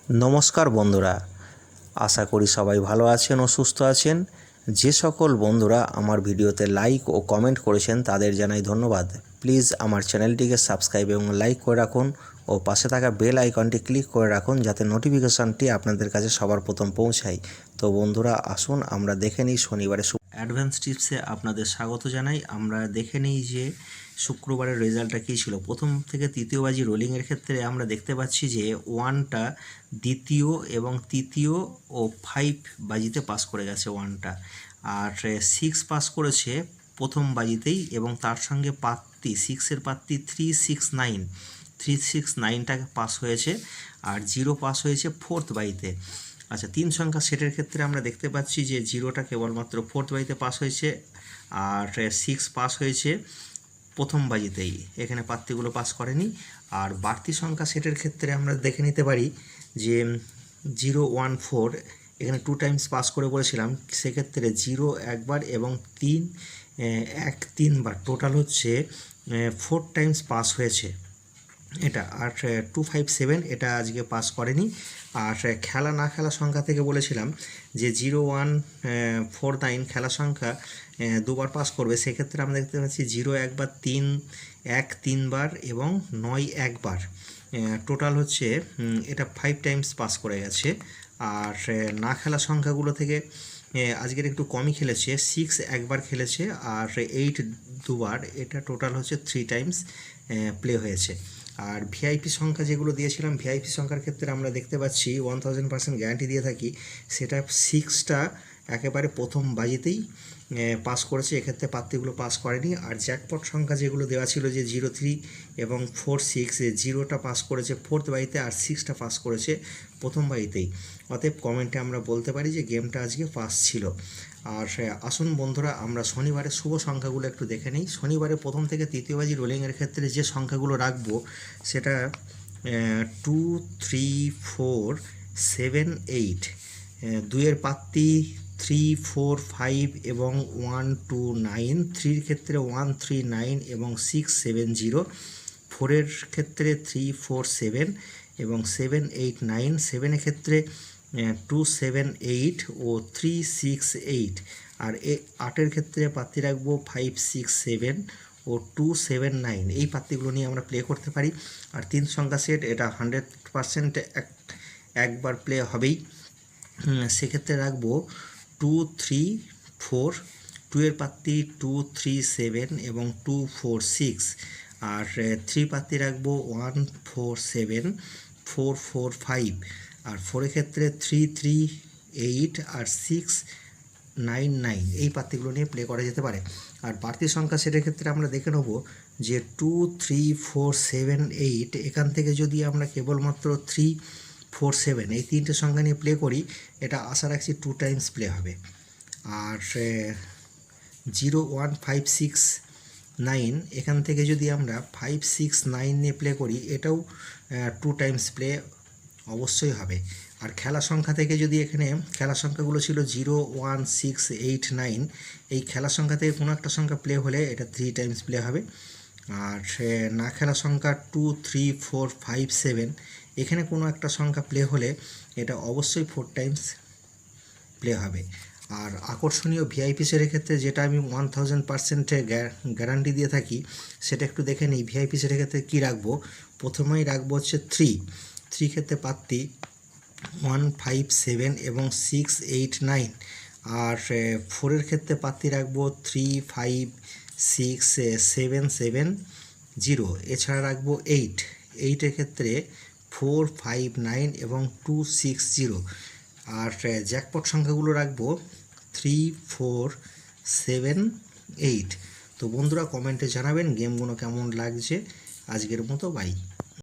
নমস্কার বন্ধুরা, আশা করি সবাই ভালো আছেন ও সুস্থ আছেন। যে সকল বন্ধুরা আমার ভিডিওতে লাইক ও কমেন্ট করেছেন তাদের জানাই ধন্যবাদ। প্লিজ আমার চ্যানেলটিকে সাবস্ক্রাইব এবং লাইক করে রাখুন ও পাশে থাকা বেল আইকনটি ক্লিক করে রাখুন যাতে নোটিফিকেশানটি আপনাদের কাছে সবার প্রথম পৌঁছায়। তো বন্ধুরা, আসুন আমরা দেখে নিই শনিবারে অ্যাডভান্স টিপসে আপনাদের স্বাগত জানাই। আমরা দেখে নিই যে শুক্রবারের রেজাল্টটা কী ছিল। প্রথম থেকে তৃতীয় বাজি রোলিংয়ের ক্ষেত্রে আমরা দেখতে পাচ্ছি যে ওয়ানটা দ্বিতীয় এবং তৃতীয় ও 5 বাজিতে পাস করে গেছে ওয়ানটা, আর 6 পাস করেছে প্রথম বাজিতেই এবং তার সঙ্গে পাত্তি 6-এর পাত্তি 369টাকে পাস হয়েছে, আর 0 পাস হয়েছে ফোর্থ বাজিতে। আচ্ছা, 3 সংখ্যা সেটের ক্ষেত্রে আমরা দেখতে পাচ্ছি যে 0টা কেবলমাত্র ফোর্থ বাজিতে পাস হয়েছে, আর 6 পাস হয়েছে প্রথম বাজিতেই, এখানে পাত্তিগুলো পাস করেনি। আর বাড়তি সংখ্যা সেটের ক্ষেত্রে আমরা দেখে নিতে পারি যে 014 এখানে 2 টাইমস পাস করে বলেছিলাম, সেক্ষেত্রে 0 একবার এবং 3 বার, টোটাল হচ্ছে 4 টাইমস পাস হয়েছে এটা। আর 257 এটা আজকে পাস করেনি। আর খেলা না খেলা সংখ্যা থেকে বলেছিলাম যে 0149 খেলা সংখ্যা দুবার পাস করবে, সেক্ষেত্রে আমরা দেখতে পাচ্ছি 0 একবার, 3 বার এবং 9 একবার, টোটাল হচ্ছে এটা 5 টাইমস পাস করে গেছে। আর না খেলা সংখ্যাগুলো থেকে আজকের একটু কমই খেলেছে, 6 একবার খেলেছে আর 8 দুবার, এটা টোটাল হচ্ছে 3 টাইমস প্লে হয়েছে। আর ভিআইপি সংখ্যা যেগুলো দিয়েছিলাম, ভিআইপি সংখ্যার ক্ষেত্রে আমরা দেখতে পাচ্ছি 1000% গ্যারান্টি দিয়ে থাকি, সেটা 6টা একেবারে প্রথম বাজিতেই পাস করেছে, এক্ষেত্রে পাত্তিগুলো পাস করেনি। আর জ্যাকপট সংখ্যা যেগুলো দেওয়া ছিল যে 03 এবং 46, 0টা পাস করেছে ফোর্থ বাজিতে আর 6টা পাস করেছে প্রথম বাজিতেই। অতএব কমেন্টে আমরা বলতে পারি যে গেমটা আজকে পাস ছিল। আর আসুন বন্ধুরা, আমরা শনিবারের শুভ সংখ্যাগুলো একটু দেখে নিই। শনিবারে প্রথম থেকে তৃতীয় বাজি রোলিংয়ের ক্ষেত্রে যে সংখ্যাগুলো রাখবো সেটা 2, 3, 4, 7, 8, 2-এর পাত্তি 3, 4, 5 এবং 1, 2, 9, 3-র ক্ষেত্রে 1, 3, 9 এবং 6, 7, 0, 4-এর ক্ষেত্রে 3, 4, 7 এবং 7, 8, 9, 7-এর ক্ষেত্রে 2, 7, 8 ও 3, 6, 8, আর 8-এর ক্ষেত্রে পাত্তি রাখবো 5, 6, 7 ও 2, 7, 9। এই পাত্তিগুলো নিয়ে আমরা প্লে করতে পারি। আর 3 সংখ্যা সেট এটা 100% একবার প্লে হবেই, সেক্ষেত্রে রাখবো 2, 3, 4, 2-এর পাত্তি 2, 3, 7 এবং 2, 4, 6, আর 3 পাত্তি রাখবো 1, 4, 7, 4, 4, 5, আর 4-এর ক্ষেত্রে 3, 3, 8 আর 6, 9, 9। এই পাত্তিগুলো নিয়ে প্লে করা যেতে পারে। আর বাড়তি সংখ্যা সেটার ক্ষেত্রে আমরা দেখে নেব যে 2, 3, 4, 7, 8, এখান থেকে যদি আমরা কেবলমাত্র 3, 4, 7 এই 3টে সংখ্যা নিয়ে প্লে করি, এটা আশা রাখছি 2 টাইমস প্লে হবে। আর 0, 1, 5, 6, 9 এখান থেকে যদি আমরা 5, 6, 9 নিয়ে প্লে করি, এটাও 2 টাইমস প্লে অবশ্যই হবে। আর খেলা সংখ্যা থেকে যদি এখানে খেলা সংখ্যাগুলো ছিল 0, 1, 6, 8, 9, এই খেলা সংখ্যা থেকে কোনো একটা সংখ্যা প্লে হলে এটা 3 টাইমস প্লে হবে। আর না খেলা সংখ্যা 2, 3, 4, 5, 7 এখানে কোনো একটা সংখ্যা প্লে হলে এটা অবশ্যই 4 টাইমস প্লে হবে। আর আকর্ষণীয় ভিআইপি সেটের ক্ষেত্রে যেটা আমি 1000% গ্যারান্টি দিয়ে থাকি, সেটা একটু দেখে নিই। ভিআইপি সেটের ক্ষেত্রে কী রাখবো, প্রথমেই রাখবো হচ্ছে 3 ক্ষেত্রে পাত্তি 1, 5, 7 এবং 6, 8, 9, আর 4-এর ক্ষেত্রে পাত্তি রাখবো 3, 5, 6, 7, 7, 0, এছাড়া রাখবো 8-এর ক্ষেত্রে 4, 5, 9 এবং 2, 6, 0, আর জ্যাকপট সংখ্যাগুলো রাখবো 3, 4, 7, 8। তো বন্ধুরা, কমেন্টে জানাবেন গেমগুলো কেমন লাগছে। আজকের মতো বাই।